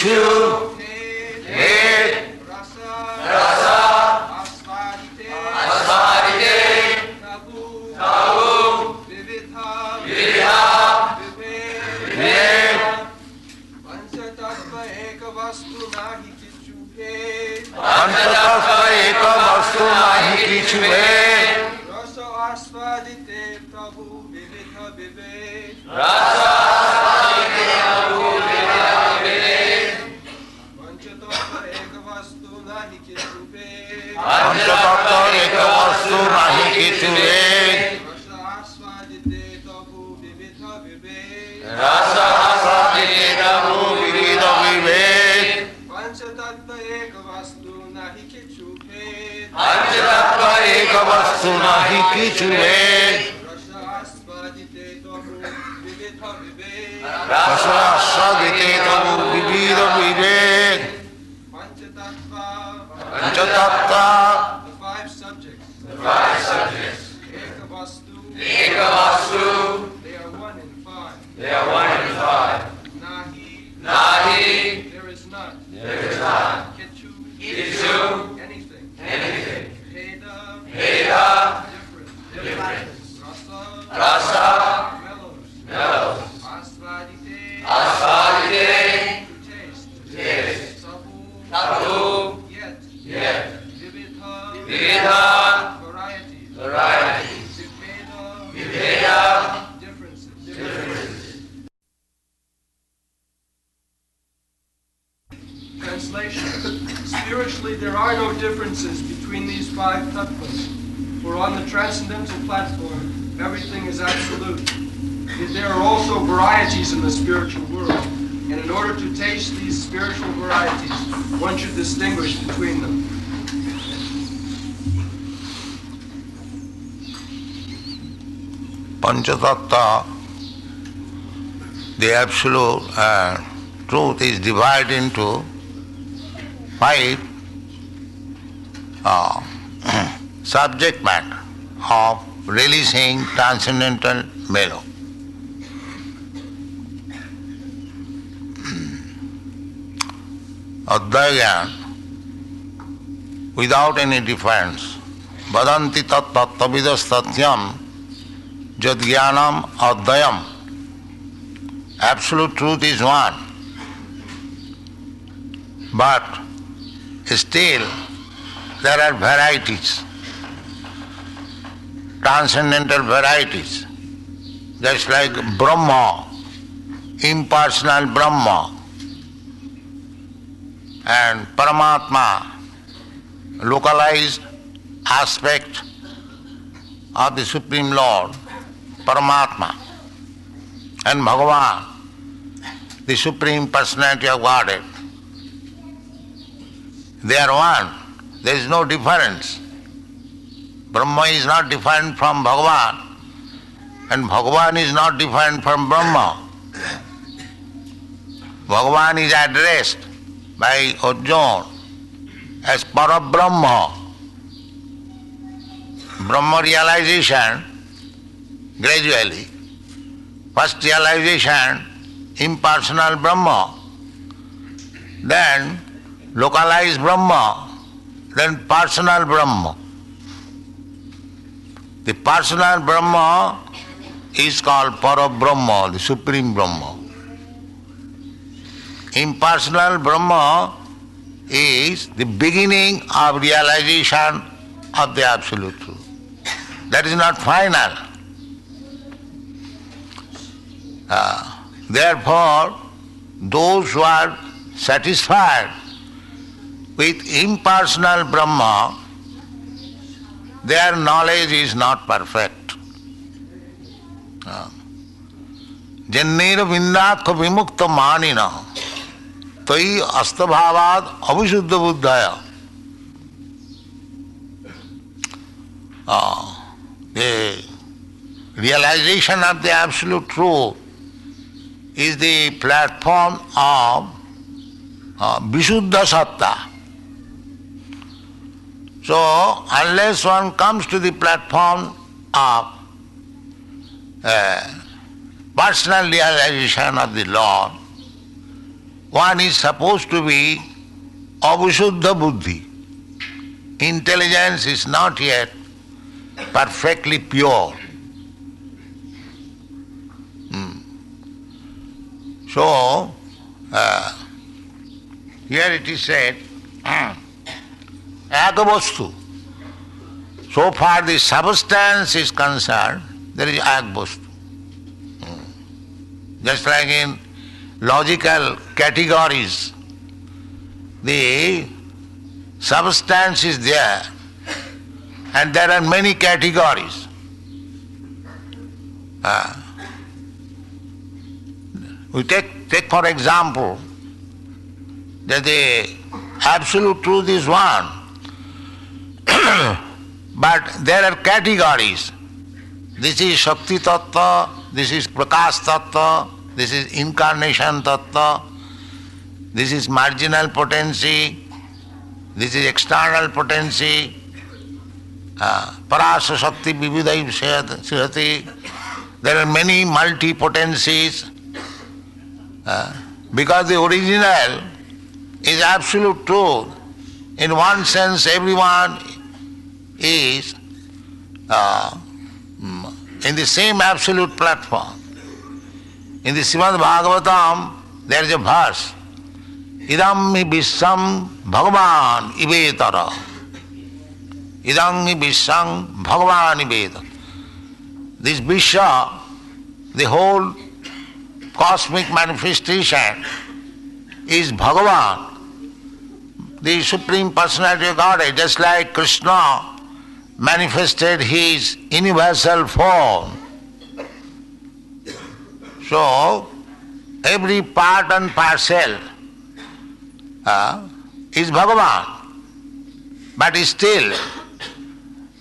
Kichu, Ved, Rasa, Asvadite, Tabu, Vividha, Vivek, Panchatattva eka vastu nahi kichu bhed, Panchatattva eka vastu nahi kichu bhed, Rasa asvadite, Tabu, Vividha, Vivek, Rasa asvadite, Tabu, Vividha, Vivek, Panchatattva eka vastu nahi kichu bhed, Panchatattva eka vastu nahi kichu bhed, Rasa asvadite, Tabu, Vividha, Vivek, Rasa asvadite, Tabu, Vividha, Vivek, Panchatattva eka vastu nahi kichu bhed, Panchatattva eka vastu nahi kichu bhed, Rasa asvadite, Tabu, Vividha, Vivek, Rasa asvadite, Tabu, Vividha, Vivek, Panchatattva, the five subjects, Eka vastu, they are one in five, Nahi, there is none, Kichu, anything, Bheda, different, Rasa, mellows, Asvadite, to taste, Tabu, yet, Vividha, varieties, Viveda, differences. Translation. Spiritually, there are no differences between these five tattvas, for on the transcendental platform, everything is absolute. Yet there are also varieties in the spiritual world, and in order to taste these spiritual varieties, one should distinguish between them. Panchatattva, the absolute truth, is divided into five subject matter of releasing transcendental mellow. Advaya, without any difference, vadanti tat tattvavidas tatyam jad jnanam advayam. Absolute truth is one, but still there are varieties, transcendental varieties, just like Brahma, impersonal Brahma, and Paramatma, localized aspect of the Supreme Lord, Paramatma, and Bhagavan, the Supreme Personality of Godhead. They are one. There is no difference. Brahma is not different from Bhagavan, and Bhagavan is not different from Brahma. Bhagavan is addressed by Arjuna as Parabrahma. Brahma realization gradually. First realization, impersonal Brahma, then localized Brahma, then personal Brahma. The personal Brahma is called Parabrahma, the Supreme Brahma. Impersonal Brahma is the beginning of realization of the Absolute Truth. That is not final. Therefore, those who are satisfied with impersonal Brahma, their knowledge is not perfect. Jannera vindakha vimukta manina tai astabhavad avisuddha buddhaya. The realization of the Absolute Truth is the platform of Visuddha Satta. So, unless one comes to the platform of personal realization of the Lord, one is supposed to be avisuddha buddhi. Intelligence is not yet perfectly pure. So, here it is said, Agavastu. So far the substance is concerned, there is Agavastu. Just like in logical categories, the substance is there and there are many categories. We take for example that the absolute truth is one, but there are categories. This is Shakti Tattva, this is Prakash Tattva, this is Incarnation Tattva, this is marginal potency, this is external potency, Parasa Shakti Vividai Sihati. There are many multi-potencies. Because the original is absolute truth. In one sense, everyone is in the same absolute platform. In the Srimad Bhagavatam, there is a verse, Idam mi visham bhagavan ivetara. Idam mi visham bhagavan ivetara. This Vishwa, the whole cosmic manifestation, is Bhagavan, the Supreme Personality of Godhead, just like Krishna manifested his universal form. So, every part and parcel is Bhagavan, but still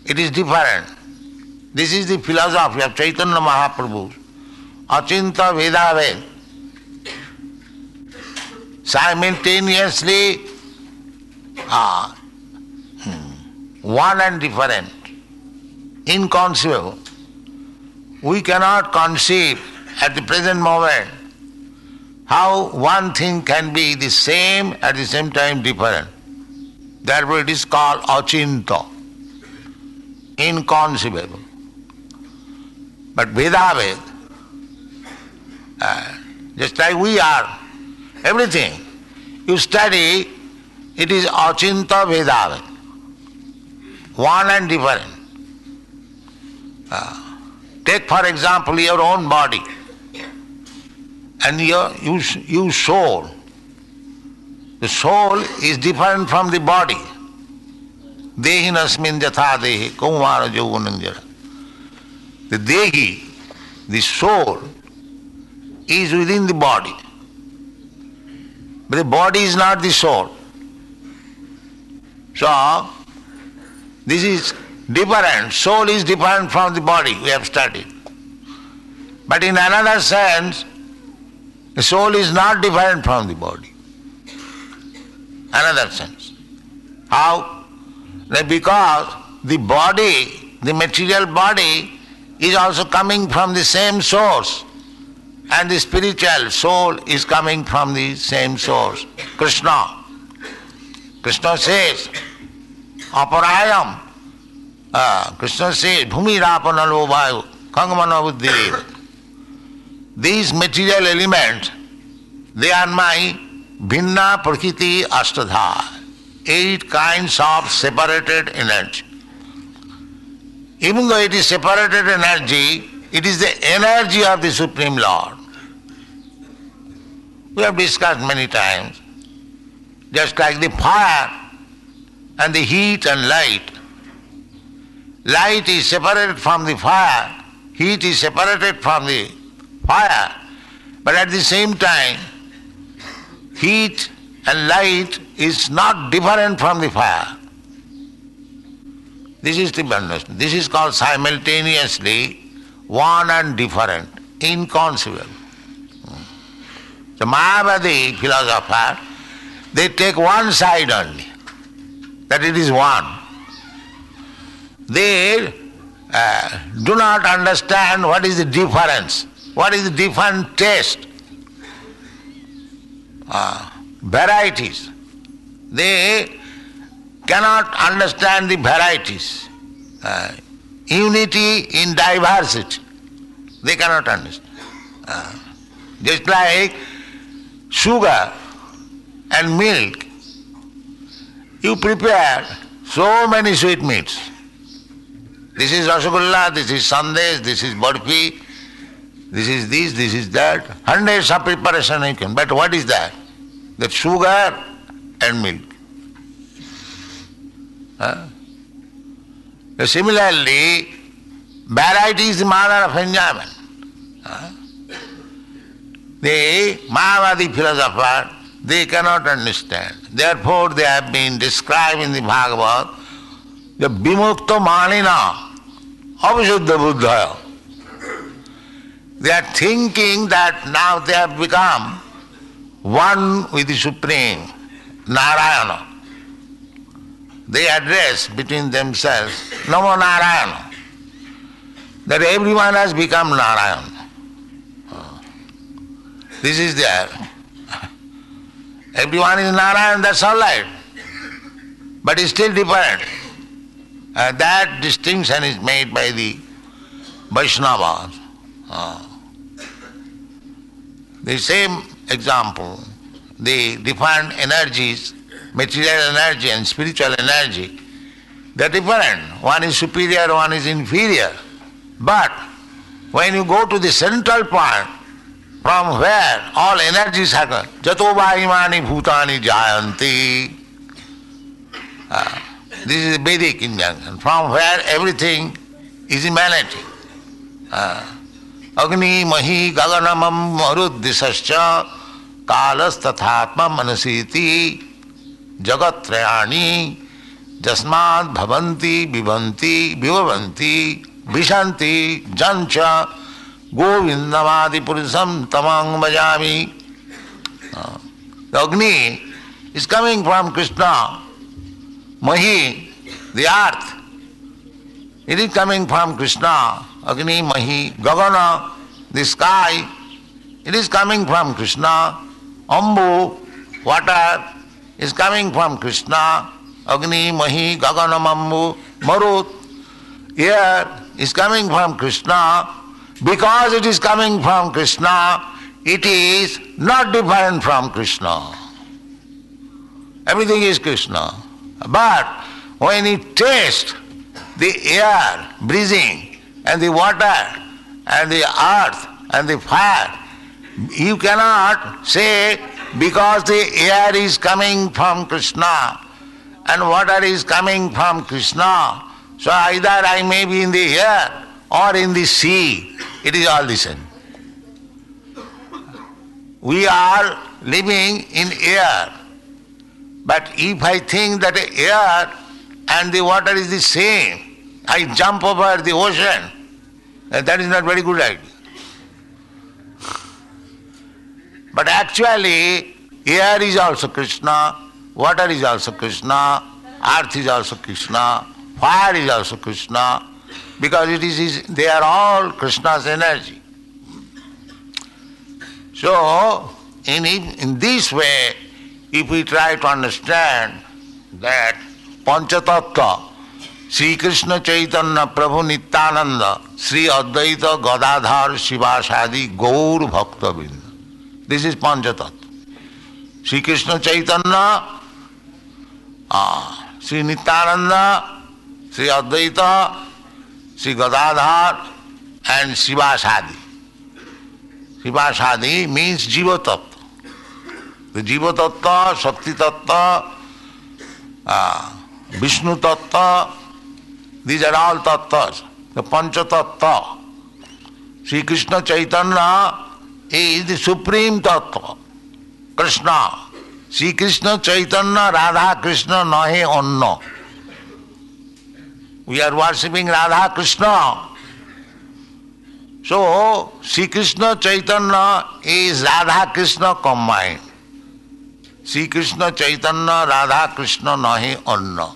it is different. This is the philosophy of Chaitanya Mahaprabhu. Achinta Vedaved. Simultaneously one and different, inconceivable. We cannot conceive at the present moment how one thing can be the same at the same time different. Therefore it is called Achinta, inconceivable. But Vedaved, just like we are, everything you study, it is Achinta Vedaved, one and different. Take for example your own body and your soul. The soul is different from the body. Dehinasmin jatha dehi kaumara jauvananjara. The dehi, the soul, is within the body. But the body is not the soul. So, this is different. Soul is different from the body, we have studied. But in another sense, the soul is not different from the body. Another sense. How? Because the body, the material body, is also coming from the same source. And the spiritual soul is coming from the same source, Krishna. Krishna says, Aparayam. Krishna says, Bhumirapana vayu, Kangamana buddhi. These material elements, they are my Bhinna Prakriti Ashtadha, 8 kinds of separated energy. Even though it is separated energy, it is the energy of the Supreme Lord. We have discussed many times, just like the fire and the heat and light. Light is separated from the fire, heat is separated from the fire, but at the same time, heat and light is not different from the fire. This is the understanding. This is called simultaneously one and different, inconceivable. The Mayavadi philosopher, they take one side only, that it is one. They do not understand what is the difference, what is the different taste. varieties. They cannot understand the varieties. Unity in diversity. They cannot understand. Just like sugar and milk, you prepare so many sweetmeats. This is rasgulla, this is sandesh, this is barfi, this is this, this is that. Hundreds of preparation you can. But what is that? That sugar and milk. Similarly, variety is the mother of enjoyment. The Mayavadi philosopher, they cannot understand. Therefore, they have been described in the Bhagavad, the Vimukta Manina, Avisuddha Buddhaya. They are thinking that now they have become one with the Supreme, Narayana. They address between themselves, Namo Narayana, that everyone has become Narayana. This is there. Everyone is Narayan, that's all right. But it's still different. That distinction is made by the Vaishnavas. The same example, the different energies, material energy and spiritual energy, they're different. One is superior, one is inferior. But when you go to the central point, from where all energies are going, Jato Vahimani Bhutani Jayanti. This is Vedic injunction, from where everything is emanating. Agni Mahi Gaganamam Maruddhisascha Kalas Tathatma Manasiti Jagatrayani Jasmad Bhavanti Bhivanti Bhivavanti Vishanti Jancha Govindamadi Purisam Tamang Bhajami. The Agni is coming from Krishna. Mahi, the earth, it is coming from Krishna. Agni, Mahi, Gagana, the sky, it is coming from Krishna. Ambu, water, is coming from Krishna. Agni, Mahi, Gaganam, Ambu, Marut, air is coming from Krishna. Because it is coming from Krishna, it is not different from Krishna. Everything is Krishna. But when you taste the air, breathing, and the water, and the earth, and the fire, you cannot say because the air is coming from Krishna and water is coming from Krishna, so either I may be in the air or in the sea, it is all the same. We are living in air, but if I think that the air and the water is the same, I jump over the ocean, that is not very good idea. But actually, air is also Krishna, water is also Krishna, earth is also Krishna, fire is also Krishna, because they are all Krishna's energy. So, in this way, if we try to understand that Panchatattva, Sri Krishna Chaitanya Prabhu Nityananda, Sri Advaita Gadadhar Shivasadi Gaur Bhakta Binda. This is Panchatattva. Sri Krishna Chaitanya, Sri Nityananda, Sri Advaita, Sri Gadadhar and Shivasadi. Shivasadi means Jiva Tattva. The Jiva Tattva, Shakti Tattva, Vishnu Tattva, these are all Tattvas. The Pancha Tattva. Sri Krishna Chaitanya is the supreme Tattva. Krishna. Sri Krishna Chaitanya Radha Krishna Nahe Anna. We are worshipping Radha Krishna. So, Sri Krishna Chaitanya is Radha Krishna combined. Sri Krishna Chaitanya Radha Krishna Nahi Anna.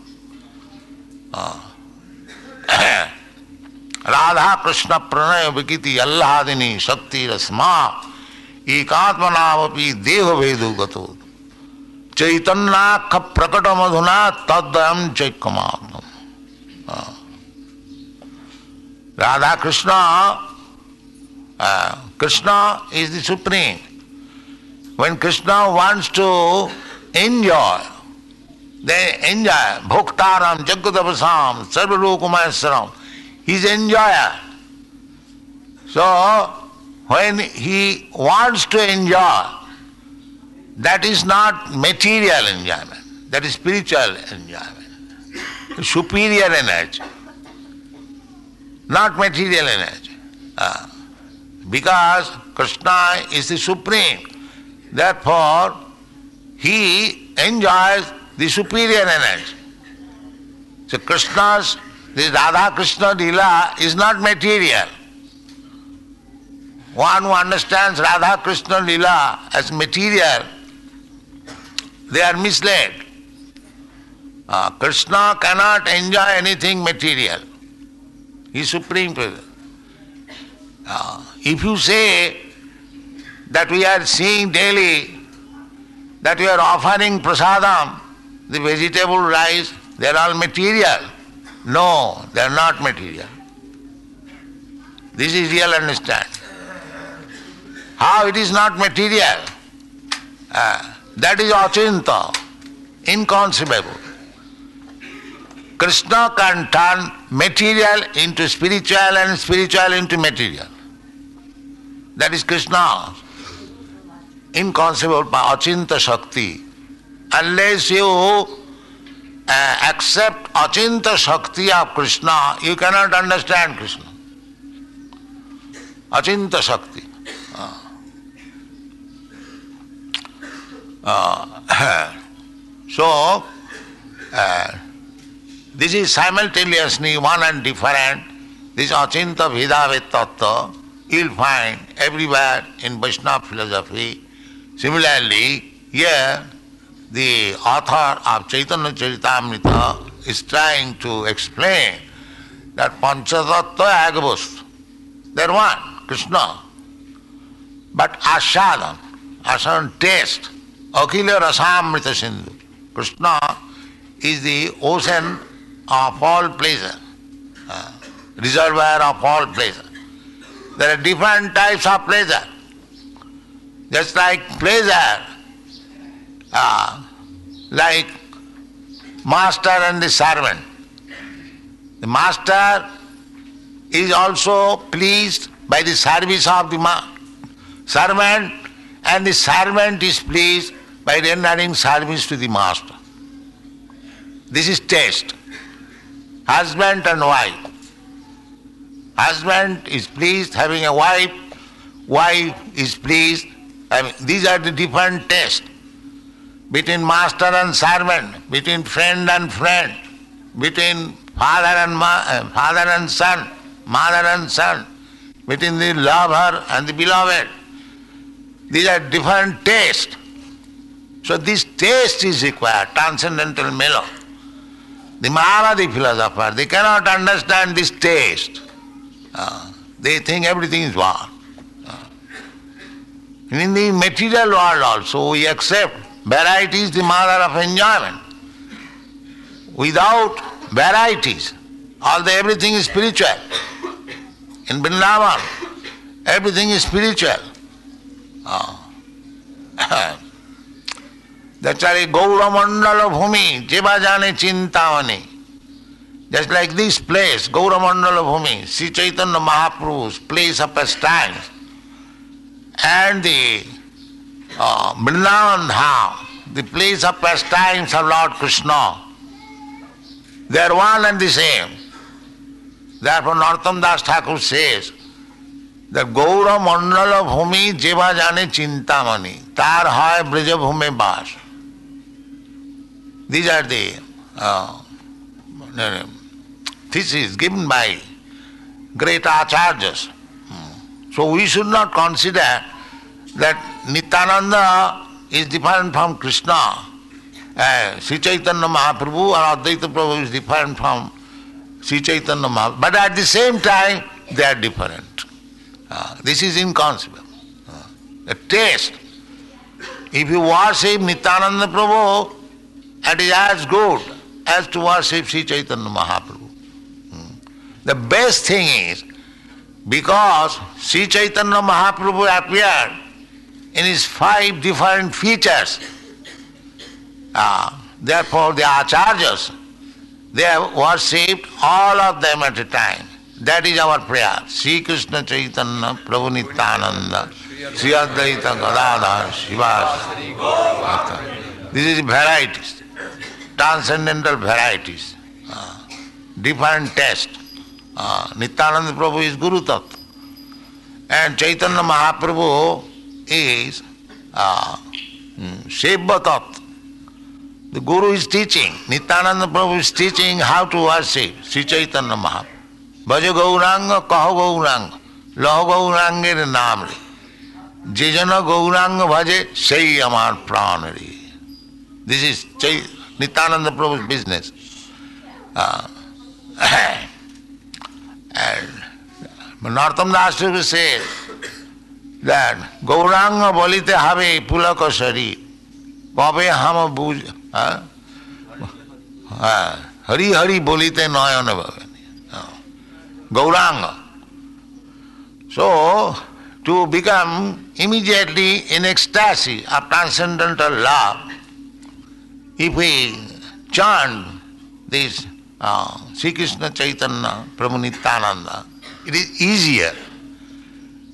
Radha Krishna Pranaya Vikiti Allahadini Shakti Rasma एकात्मनावपि देह भेदो गतो चैतन्याख प्रकट मधुना तद्वयम चैकमात्म. Radha Krishna, Krishna is the supreme. When Krishna wants to enjoy, they enjoy. Bhoktaram, Jagatavasam, Sarvalokamayaswaram. He is enjoyer. So, when he wants to enjoy, that is not material enjoyment, that is spiritual enjoyment, superior energy, not material energy. Because Krishna is the supreme, therefore he enjoys the superior energy. So the Radha Krishna Lila is not material. One who understands Radha Krishna Lila as material, they are misled. Krishna cannot enjoy anything material. He is supreme presence. If you say that we are seeing daily, that we are offering prasadam, the vegetable rice, they are all material. No, they are not material. This is real understanding. How it is not material? That is achinta, inconceivable. Krishna can turn material into spiritual and spiritual into material. That is Krishna. Inconceivable, achinta shakti. Unless you accept achinta shakti of Krishna, you cannot understand Krishna. Achinta shakti. So, this is simultaneously one and different. This achinta bheda tattva you will find everywhere in Vaishnava philosophy. Similarly, here the author of Chaitanya Charitamrita is trying to explain that Panchatattva agavast, they are one, Krishna. But asadan, taste, akhila rasamrita sindhu. Krishna is the ocean of all pleasure, reservoir of all pleasure. There are different types of pleasure. Just like pleasure, like master and the servant. The master is also pleased by the service of the servant, and the servant is pleased by rendering service to the master. This is taste. Husband and wife. Husband is pleased having a wife, wife is pleased. These are the different tastes between master and servant, between friend and friend, between father and son, mother and son, between the lover and the beloved. These are different tastes. So this taste is required, transcendental mellow. The Mayavadi philosopher, they cannot understand this taste. They think everything is one. In the material world also we accept variety is the mother of enjoyment. Without varieties, everything is spiritual. In Vrindavan, everything is spiritual. That's why Gaura Mandala Bhumi, Jeva Jane Chintamani. Just like this place, Gaura Mandala Bhumi, Sri Chaitanya Mahaprabhu's place of pastime, and the Vrindavan Dham, the place of pastimes of Lord Krishna, they are one and the same. Therefore Narottam Das Thakur says that Gaura Mandala Bhumi Jeva Jane Chintamani, Tar Hai Brija Bhume Bas. These are the thesis given by great acharyas. So we should not consider that Nityananda is different from Krishna. Sri Chaitanya Mahaprabhu or Advaita Prabhu is different from Sri Chaitanya Mahaprabhu. But at the same time, they are different. This is inconceivable. the taste. If you worship Nityananda Prabhu, it is as good as to worship Sri Chaitanya Mahaprabhu. The best thing is, because Sri Chaitanya Mahaprabhu appeared in his 5 different features, therefore the Acharyas, they have worshipped all of them at a time. That is our prayer. Sri Krishna Chaitanya Prabhu Nityananda Sri Advaita Gadadhar Shivas. This is varieties, transcendental varieties, different taste. Nityananda Prabhu is Guru Tattva, and Chaitanya Mahaprabhu is Sevya Tattva. The Guru is teaching, Nityananda Prabhu is teaching how to worship Sri Chaitanya Mahaprabhu. Bhaja Gauranga, Kaho Gauranga, Laho Gauranger Namre. Jejana Gauranga Bhaje, Sei Amar Pranari. This is Nityananda Prabhu's business. And Narottam Das Thakur says that Gauranga bolite habe pulaka sharir, pabe ham buj, Hari Hari bolite nayana bhavani. Gauranga. So, to become immediately in ecstasy of transcendental love, if we chant this Sri Krishna Chaitanya Prabhu Nityananda, it is easier.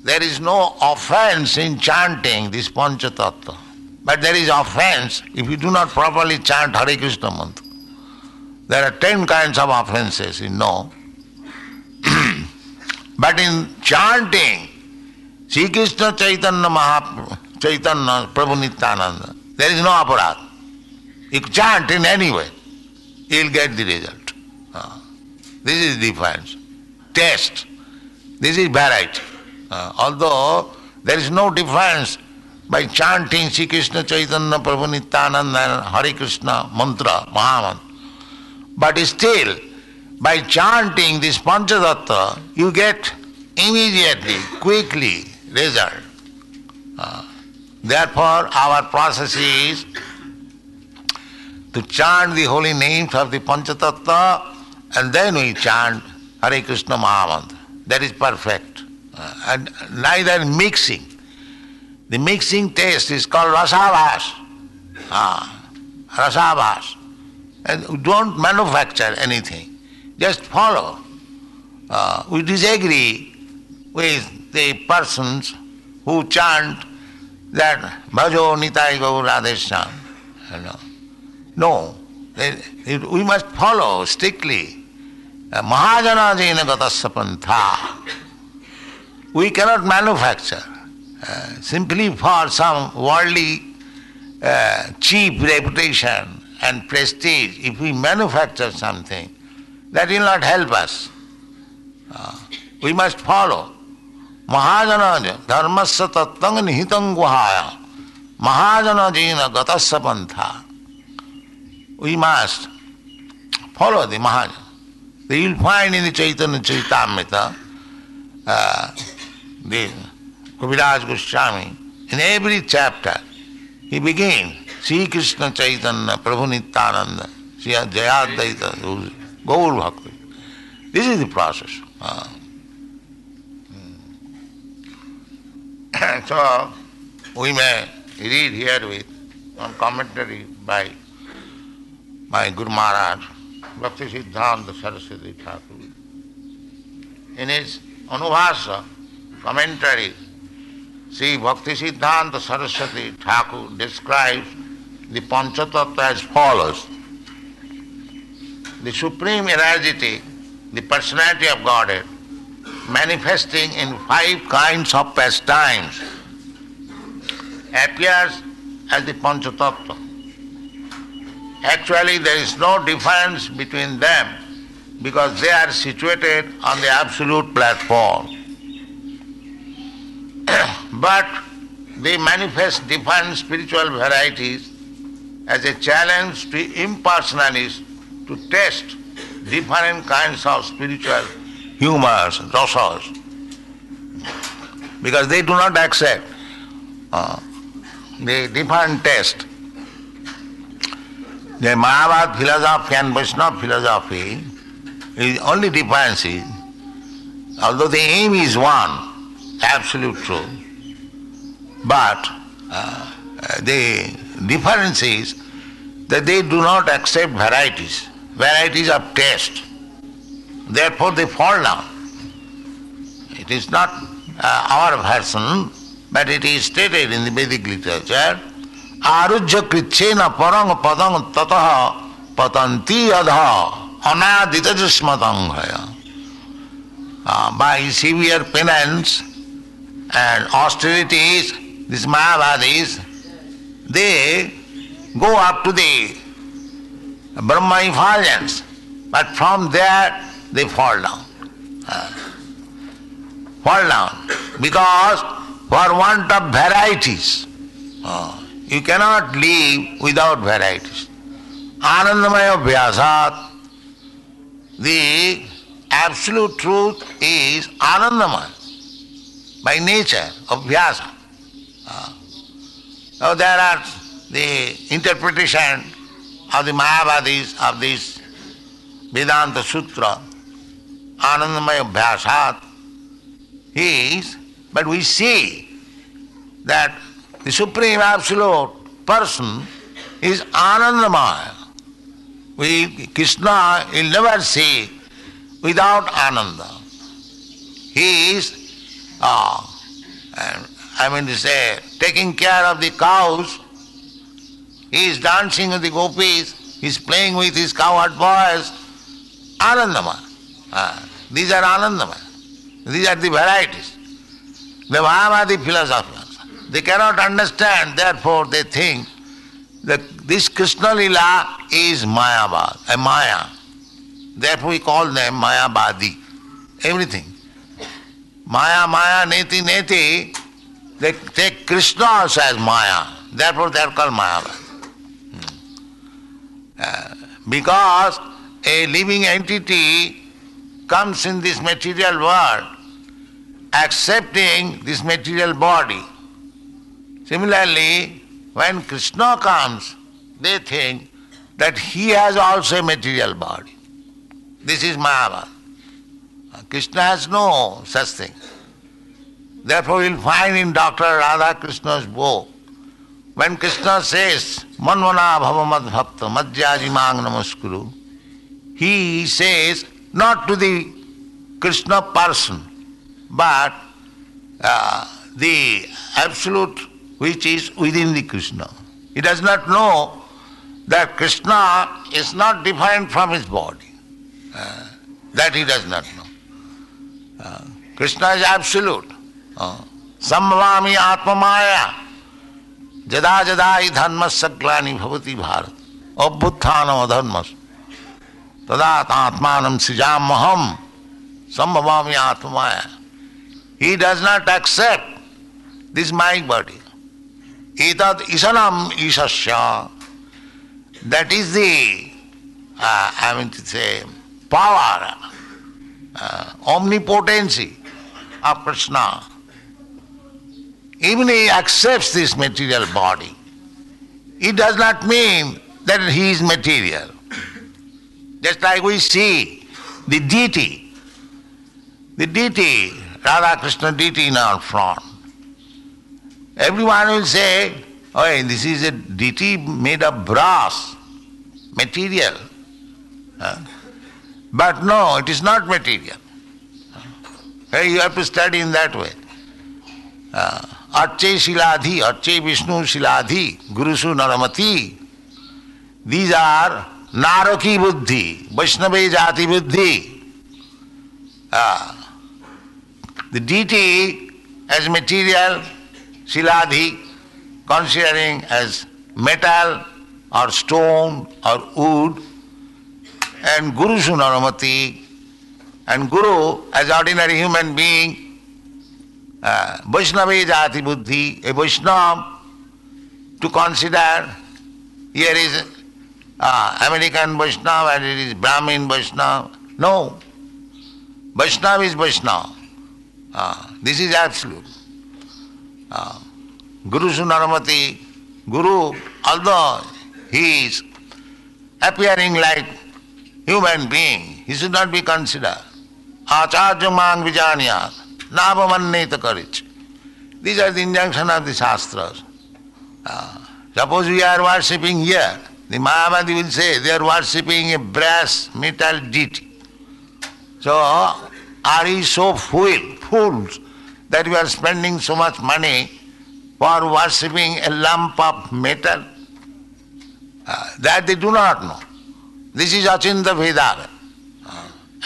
There is no offense in chanting this Panchatattva. But there is offense if you do not properly chant Hare Krishna mantra. There are 10 kinds of offenses, you know. But in chanting Sri Krishna Chaitanya Chaitanya Prabhu Nityananda, there is no aparadh. You chant in any way, you will get the result. This is difference. Taste. This is variety. Although there is no difference by chanting Sri Krishna Chaitanya Prabhu Nityananda and Hare Krishna mantra, Mahamantra. But still, by chanting this Panchatattva, you get immediately, quickly result. Therefore, our process is to chant the holy names of the Panchatattva and then we chant Hare Krishna Mahamantra. That is perfect. And neither mixing. The mixing taste is called rasabhas. Rasabhas. And don't manufacture anything. Just follow. We disagree with the persons who chant that Bhajo Nitai Gaur Radheshyam. No, we must follow strictly. Mahajana Jena Gatasya Pantha. We cannot manufacture simply for some worldly cheap reputation and prestige. If we manufacture something, that will not help us. We must follow. Mahajana dharmasya tattang nihitang guhaya. Mahajana jena gatasya pantha. We must follow the Mahajana. You will find in the Chaitanya Charitamrita, the Kaviraj Goswami, in every chapter, he begins, Sri Krishna Chaitanya Prabhu Nityananda, Sri Jayadvaita, Gaur Bhakti. This is the process. So, we may read here with one commentary by my Guru Maharaj, Bhakti Siddhanta Saraswati Thakur. In his Anubhasa commentary, Sri Bhakti Siddhanta Saraswati Thakur describes the Panchatattva as follows. The Supreme Energy, the Personality of Godhead, manifesting in 5 kinds of pastimes, appears as the Panchatattva. Actually, there is no difference between them because they are situated on the absolute platform. But they manifest different spiritual varieties as a challenge to impersonalists to test different kinds of spiritual humors, rasas, because they do not accept the different taste. The Mayavad philosophy and Vaishnava philosophy, the only difference is, although the aim is one, absolute truth, but the difference is that they do not accept varieties of taste. Therefore they fall down. It is not our version, but it is stated in the Vedic literature, Arujya krichena parang padang tataha patanti adha anadita jasmatang bhaya. By severe penance and austerities, these Mayavadis, they go up to the Brahma effulgence, but from there they fall down. Fall down. Because for want of varieties, you cannot live without varieties. Anandamaya Vyasat, the absolute truth is Anandamaya, by nature of Vyasa. Now there are the interpretation of the Mayavadis of this Vedanta Sutra, Anandamaya Vyasat, is, but we see that the Supreme Absolute Person is Anandamaya. Krishna will never see without Ananda. He is, taking care of the cows, he is dancing with the gopis, he is playing with his cowherd boys, Anandamaya. These are Anandamaya. These are the varieties. The Mayavadi philosophers, they cannot understand, therefore they think that this Krishna Lila is Mayavad, a Maya. Therefore we call them Mayavadi. Everything. Maya, Maya, Neti, Neti, they take Krishna also as Maya. Therefore they are called Mayavad. Because a living entity comes in this material world accepting this material body. Similarly, when Krishna comes, they think that he has also a material body. This is Mayavad. Krishna has no such thing. Therefore you will find in Dr. Radha Krishna's book, when Krishna says, Manvana bhavamad bhakta madhyajimang namaskuru, he says not to the Krishna person, but the Absolute which is within the Krishna. He does not know that Krishna is not different from his body. That he does not know. Krishna is absolute. Sambhavami atmamaya jada jada hi dharmas saglani bhavati bharat abhuthanam adharmas tada atmanam srijamaham sambhavami atmamaya. He does not accept this mind body. Etad isanam isasya. That is the, power, omnipotency of Krishna. Even he accepts this material body, it does not mean that he is material. Just like we see the deity, Radha Krishna deity in our front. Everyone will say, oh, this is a deity made of brass, material. But no, it is not material. You have to study in that way. Arche Shiladhi, Arche Vishnu Shiladhi, Gurusu Naramati. These are Naraki Buddhi, Vaishnava Jati Buddhi. The deity as material, Shiladhi, considering as metal or stone or wood, and Guru Sunaramati, and Guru as ordinary human being, Vaishnava Jati Buddhi, a Vaishnava, to consider here is American Vaishnava and it is Brahmin Vaishnava. No, Vaishnava is Vaishnava. This is absolute. Guru Sunaramati, Guru, although he is appearing like human being, he should not be considered. Acharya mang vijanya, navamanneta karich. These are the injunction of the Shastras. Suppose we are worshipping here, the Mayavadi will say they are worshipping a brass metal deity. So, are we so fools that we are spending so much money for worshipping a lump of metal? That they do not know. This is Achinta Vedava.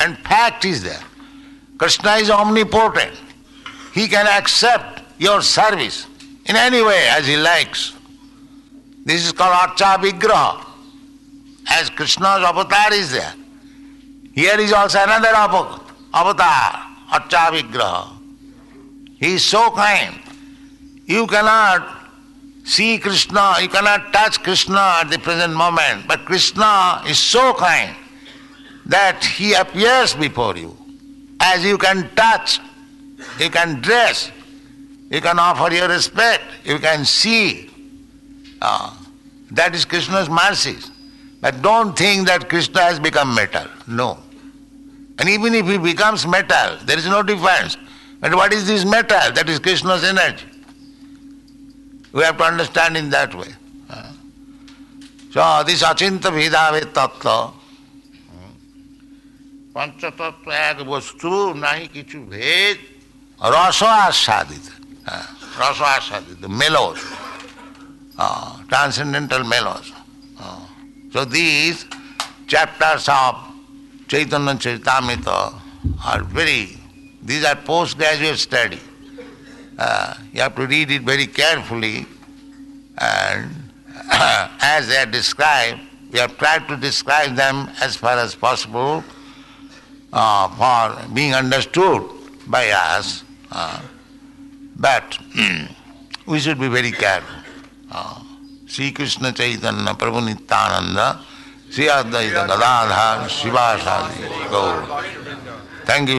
And fact is there. Krishna is omnipotent. He can accept your service in any way as he likes. This is called Archa Vigraha. As Krishna's avatar is there, here is also another avatar, Archa Vigraha. He is so kind. You cannot see Krishna, you cannot touch Krishna at the present moment, but Krishna is so kind that he appears before you. As you can touch, you can dress, you can offer your respect, you can see. That is Krishna's mercies. But don't think that Krishna has become metal. No. And even if he becomes metal, there is no difference. But what is this metal? That is Krishna's energy. We have to understand in that way. So this Achinta Vedave Tattva, Panchatattva ek vastu nahi kichu bhed, rasa asadit. Rasa asadit, the mellows, transcendental mellows. So these chapters of Chaitanya Charitamrita are these are postgraduate study. You have to read it very carefully, and as they are described, we have tried to describe them as far as possible for being understood by us, but we should be very careful. Sri Krishna Chaitanya Prabhu Nityananda Sri Advaita Gadadhar Shivasadi Gaur. Thank you.